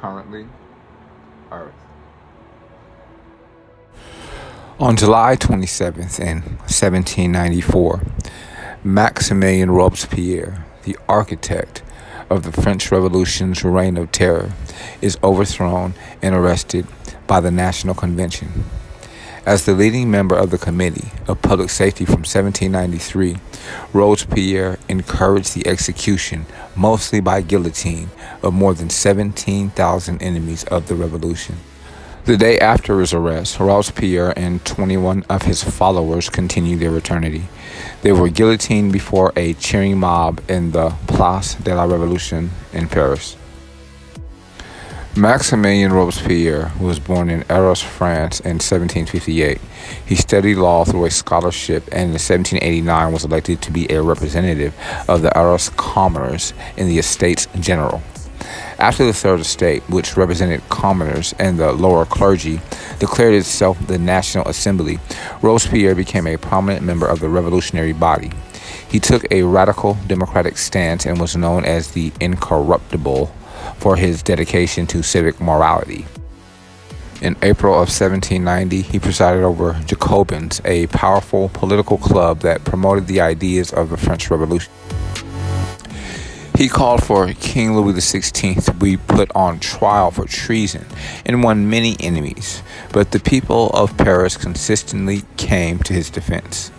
currently Earth. On July 27th in 1794, Maximilien Robespierre, the architect of the French Revolution's reign of terror, is overthrown and arrested by the National Convention. As the leading member of the Committee of Public Safety from 1793, Robespierre encouraged the execution, mostly by guillotine, of more than 17,000 enemies of the revolution. The day after his arrest, Robespierre and 21 of his followers continued their eternity. They were guillotined before a cheering mob in the Place de la Révolution in Paris. Maximilien Robespierre was born in Arras, France in 1758. He studied law through a scholarship and in 1789 was elected to be a representative of the Arras commoners in the Estates General. After the Third Estate, which represented commoners and the lower clergy, declared itself the National Assembly, Robespierre became a prominent member of the revolutionary body. He took a radical democratic stance and was known as the Incorruptible for his dedication to civic morality. In April of 1790, he presided over Jacobins, a powerful political club that promoted the ideas of the French Revolution. He called for King Louis XVI to be put on trial for treason and won many enemies, but the people of Paris consistently came to his defense.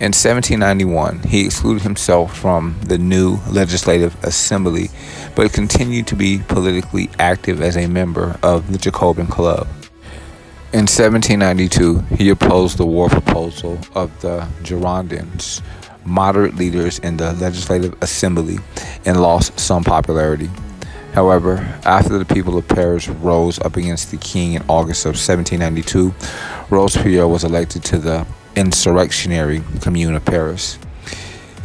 In 1791, he excluded himself from the new Legislative Assembly, but continued to be politically active as a member of the Jacobin Club. In 1792, he opposed the war proposal of the Girondins, moderate leaders in the Legislative Assembly, and lost some popularity. However, after the people of Paris rose up against the king in August of 1792, Robespierre was elected to the Insurrectionary Commune of Paris.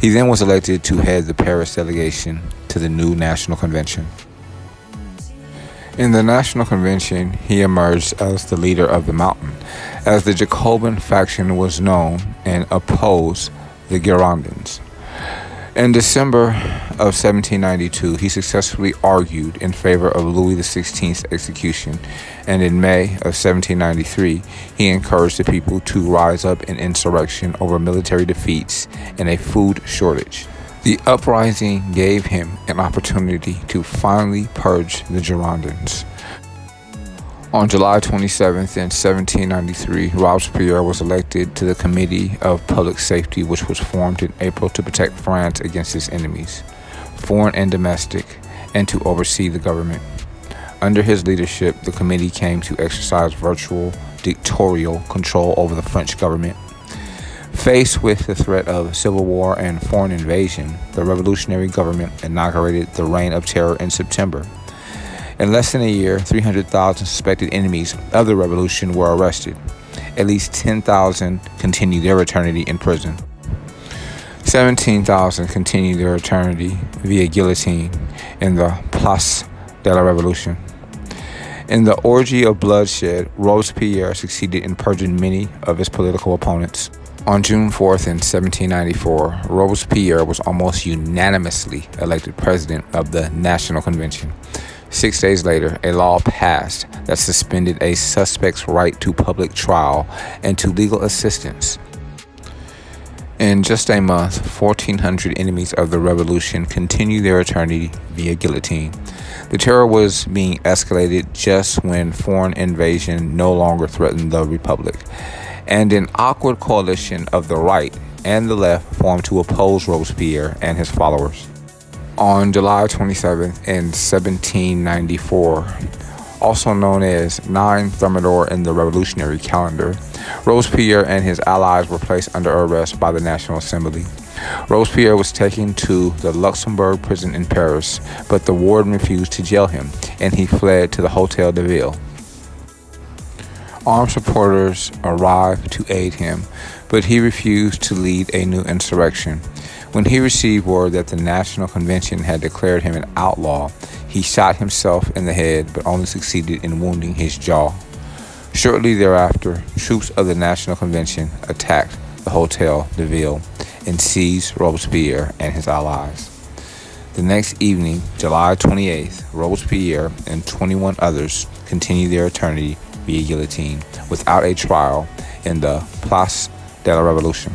He then was elected to head the Paris delegation to the new National Convention. In the National Convention, he emerged as the leader of the Mountain, as the Jacobin faction was known, and opposed the Girondins. In December of 1792, he successfully argued in favor of Louis XVI's execution, and in May of 1793, he encouraged the people to rise up in insurrection over military defeats and a food shortage. The uprising gave him an opportunity to finally purge the Girondins. On July 27th in 1793, Robespierre was elected to the Committee of Public Safety, which was formed in April to protect France against its enemies, foreign and domestic, and to oversee the government. Under his leadership, the committee came to exercise virtual dictatorial control over the French government. Faced with the threat of civil war and foreign invasion, the revolutionary government inaugurated the Reign of Terror in September. In less than a year, 300,000 suspected enemies of the revolution were arrested. At least 10,000 continued their eternity in prison. 17,000 continued their eternity via guillotine in the Place de la Révolution. In the orgy of bloodshed, Robespierre succeeded in purging many of his political opponents. On June 4th in 1794, Robespierre was almost unanimously elected president of the National Convention. 6 days later, a law passed that suspended a suspect's right to public trial and to legal assistance. In just a month, 1,400 enemies of the revolution continued their eternity via guillotine. The terror was being escalated just when foreign invasion no longer threatened the republic, and an awkward coalition of the right and the left formed to oppose Robespierre and his followers. On July 27th in 1794, also known as 9 Thermidor in the revolutionary calendar, Robespierre and his allies were placed under arrest by the National Assembly. Robespierre was taken to the Luxembourg prison in Paris, but the warden refused to jail him, and he fled to the Hôtel de Ville. Armed supporters arrived to aid him, but he refused to lead a new insurrection. When he received word that the National Convention had declared him an outlaw, he shot himself in the head, but only succeeded in wounding his jaw. Shortly thereafter, troops of the National Convention attacked the Hôtel de Ville and seized Robespierre and his allies. The next evening, July 28th, Robespierre and 21 others continued their eternity via guillotine without a trial in the Place de la Révolution.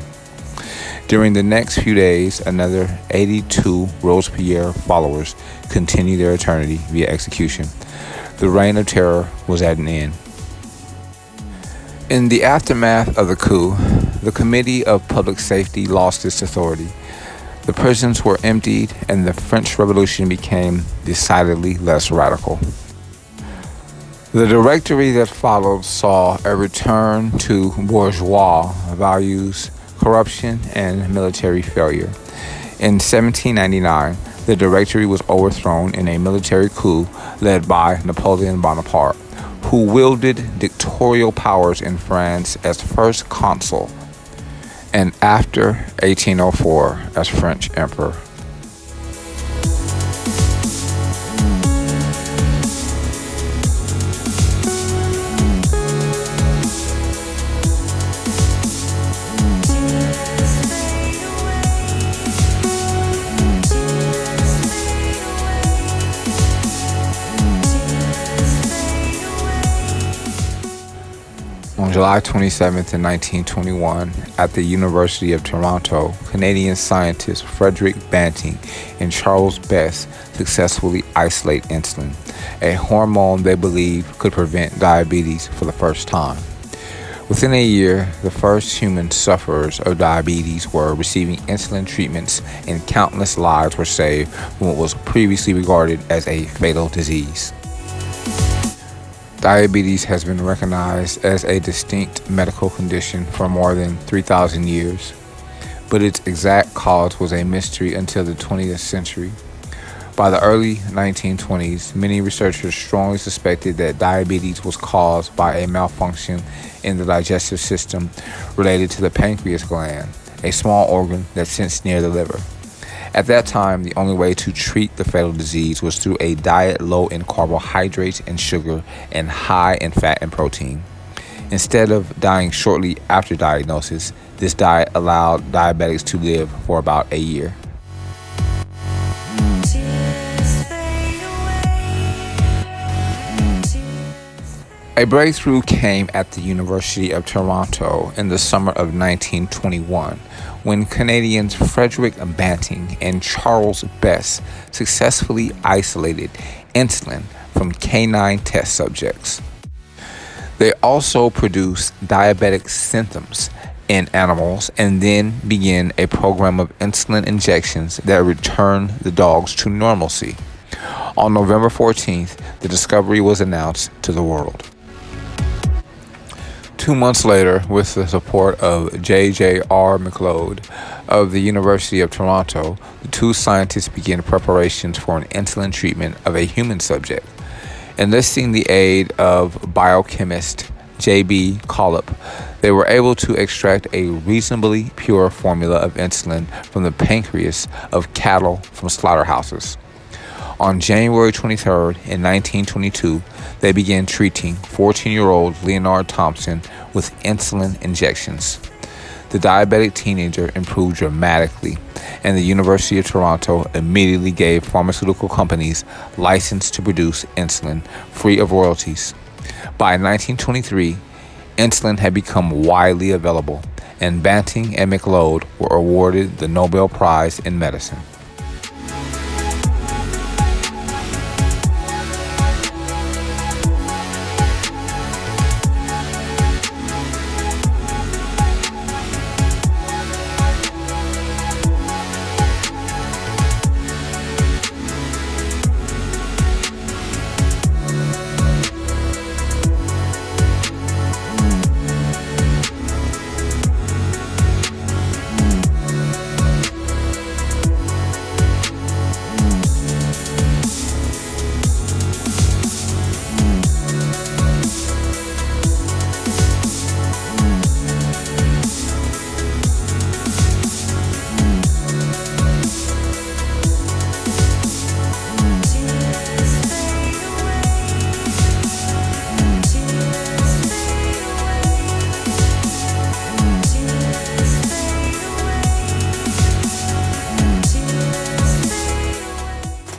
During the next few days, another 82 Robespierre followers continued their eternity via execution. The reign of terror was at an end. In the aftermath of the coup, the Committee of Public Safety lost its authority. The prisons were emptied, and the French Revolution became decidedly less radical. The Directory that followed saw a return to bourgeois values, corruption, and military failure. In 1799, the Directory was overthrown in a military coup led by Napoleon Bonaparte, who wielded dictatorial powers in France as first consul and after 1804 as French emperor. On July 27th, 1921, at the University of Toronto, Canadian scientists Frederick Banting and Charles Best successfully isolate insulin, a hormone they believe could prevent diabetes for the first time. Within a year, the first human sufferers of diabetes were receiving insulin treatments, and countless lives were saved from what was previously regarded as a fatal disease. Diabetes has been recognized as a distinct medical condition for more than 3,000 years, but its exact cause was a mystery until the 20th century. By the early 1920s, many researchers strongly suspected that diabetes was caused by a malfunction in the digestive system related to the pancreas gland, a small organ that sits near the liver. At that time, the only way to treat the fatal disease was through a diet low in carbohydrates and sugar and high in fat and protein. Instead of dying shortly after diagnosis, this diet allowed diabetics to live for about a year. A breakthrough came at the University of Toronto in the summer of 1921 when Canadians Frederick Banting and Charles Best successfully isolated insulin from canine test subjects. They also produced diabetic symptoms in animals and then began a program of insulin injections that returned the dogs to normalcy. On November 14th, the discovery was announced to the world. 2 months later, with the support of J.J.R. McLeod of the University of Toronto, the two scientists began preparations for an insulin treatment of a human subject. Enlisting the aid of biochemist J.B. Collip, they were able to extract a reasonably pure formula of insulin from the pancreas of cattle from slaughterhouses. On January 23rd, in 1922, they began treating 14-year-old Leonard Thompson with insulin injections. The diabetic teenager improved dramatically, and the University of Toronto immediately gave pharmaceutical companies license to produce insulin free of royalties. By 1923, insulin had become widely available, and Banting and McLeod were awarded the Nobel Prize in Medicine.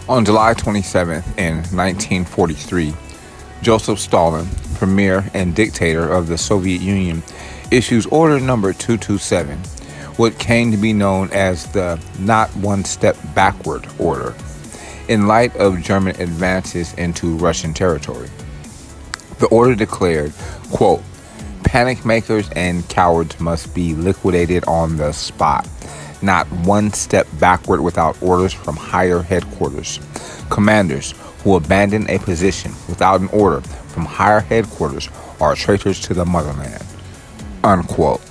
On July 27th in 1943, Joseph Stalin, premier and dictator of the Soviet Union, issues Order Number 227, what came to be known as the Not One Step Backward Order, in light of German advances into Russian territory. The order declared, quote, "Panic makers and cowards must be liquidated on the spot. Not one step backward without orders from higher headquarters. Commanders who abandon a position without an order from higher headquarters are traitors to the motherland." Unquote.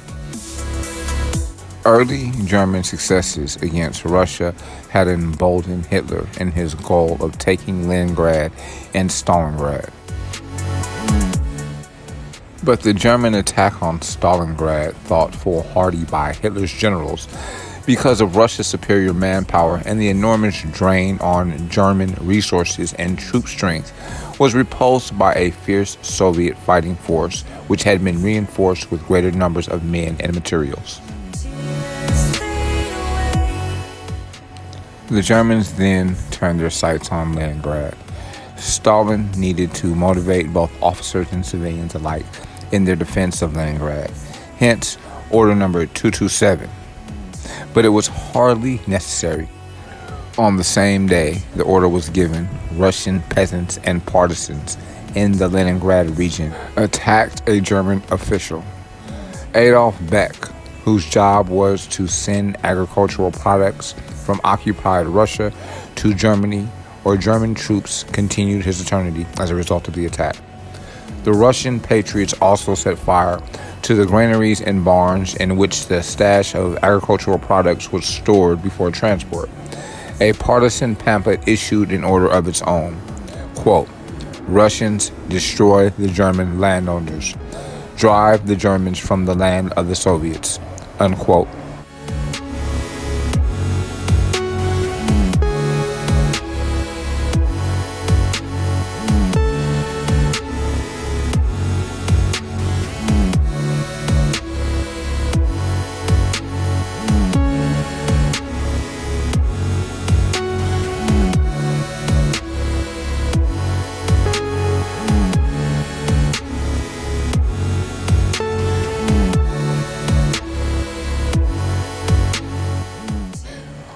Early German successes against Russia had emboldened Hitler in his goal of taking Leningrad and Stalingrad. But the German attack on Stalingrad, thought foolhardy by Hitler's generals because of Russia's superior manpower and the enormous drain on German resources and troop strength, was repulsed by a fierce Soviet fighting force which had been reinforced with greater numbers of men and materials. The Germans then turned their sights on Leningrad. Stalin needed to motivate both officers and civilians alike in their defense of Leningrad, hence Order Number 227. But it was hardly necessary. On the same day the order was given, Russian peasants and partisans in the Leningrad region attacked a German official, Adolf Beck, whose job was to send agricultural products from occupied Russia to Germany, or German troops continued his eternity as a result of the attack. The Russian patriots also set fire to the granaries and barns in which the stash of agricultural products was stored before transport. A partisan pamphlet issued an order of its own. Quote, "Russians, destroy the German landowners. Drive the Germans from the land of the Soviets." Unquote.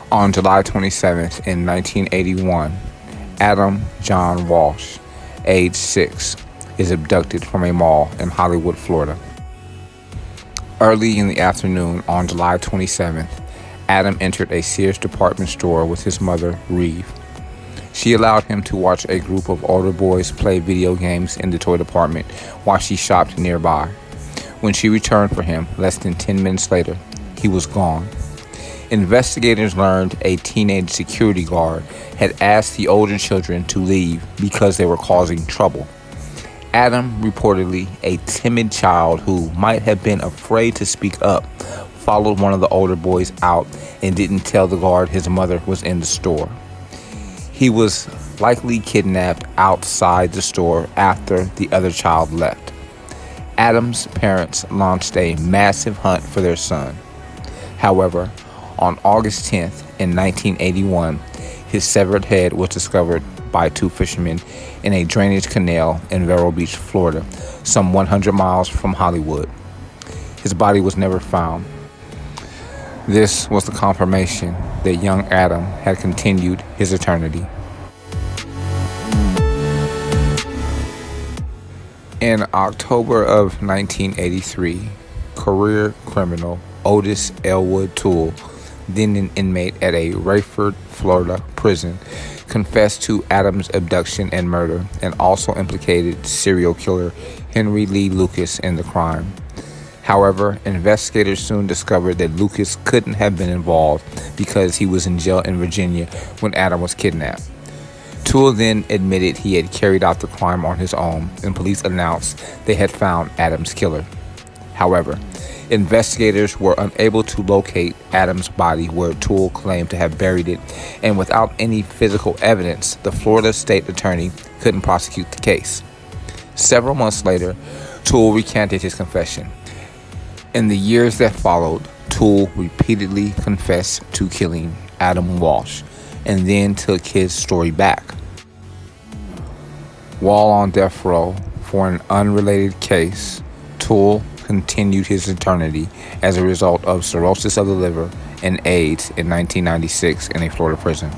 On July 27th in 1981, Adam John Walsh, age 6, is abducted from a mall in Hollywood, Florida. Early in the afternoon on July 27th, Adam entered a Sears department store with his mother, Reeve. She allowed him to watch a group of older boys play video games in the toy department while she shopped nearby. When she returned for him less than 10 minutes later, he was gone. Investigators learned a teenage security guard had asked the older children to leave because they were causing trouble. Adam, reportedly a timid child who might have been afraid to speak up, followed one of the older boys out and didn't tell the guard his mother was in the store. He was likely kidnapped outside the store after the other child left. Adam's parents launched a massive hunt for their son. However, on August 10th in 1981, his severed head was discovered by two fishermen in a drainage canal in Vero Beach, Florida, some 100 miles from Hollywood. His body was never found. This was the confirmation that young Adam had continued his eternity. In October of 1983, career criminal Otis Elwood Toole, then an inmate at a Rayford, Florida prison, confessed to Adam's abduction and murder and also implicated serial killer Henry Lee Lucas in the crime. However, investigators soon discovered that Lucas couldn't have been involved because he was in jail in Virginia when Adam was kidnapped. Toole then admitted he had carried out the crime on his own, and police announced they had found Adam's killer. However, investigators were unable to locate Adam's body where Toole claimed to have buried it, and without any physical evidence, the Florida state attorney couldn't prosecute the case. Several months later, Toole recanted his confession. In the years that followed, Toole repeatedly confessed to killing Adam Walsh, and then took his story back. While on death row for an unrelated case, Toole continued his eternity as a result of cirrhosis of the liver and AIDS in 1996 in a Florida prison.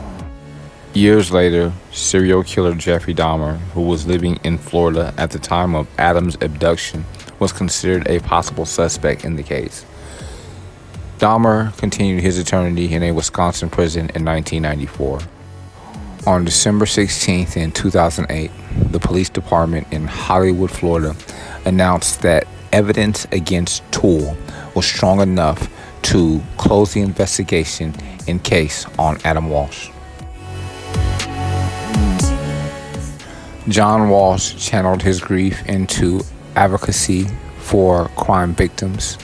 Years later, serial killer Jeffrey Dahmer, who was living in Florida at the time of Adam's abduction, was considered a possible suspect in the case. Dahmer continued his eternity in a Wisconsin prison in 1994. On December 16th in 2008, the police department in Hollywood, Florida, announced that evidence against Toole was strong enough to close the investigation in case on Adam Walsh. John Walsh channeled his grief into advocacy for crime victims.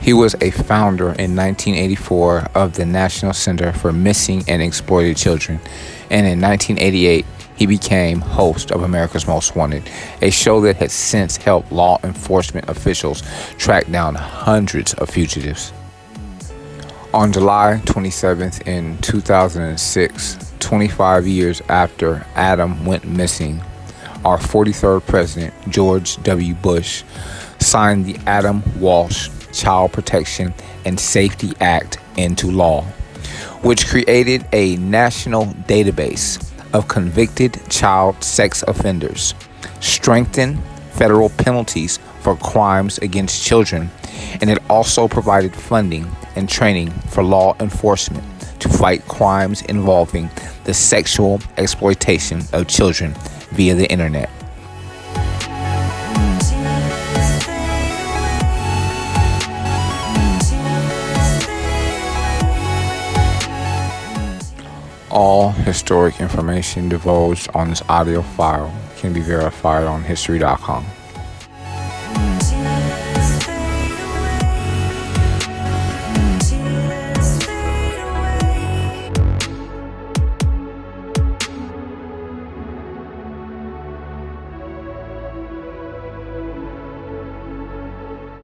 He was a founder in 1984 of the National Center for Missing and Exploited Children, and in 1988 he became host of America's Most Wanted, a show that has since helped law enforcement officials track down hundreds of fugitives. On July 27th in 2006, 25 years after Adam went missing, our 43rd president, George W. Bush, signed the Adam Walsh Child Protection and Safety Act into law, which created a national database of convicted child sex offenders, strengthened federal penalties for crimes against children, and it also provided funding and training for law enforcement to fight crimes involving the sexual exploitation of children via the internet. All historic information divulged on this audio file can be verified on History.com.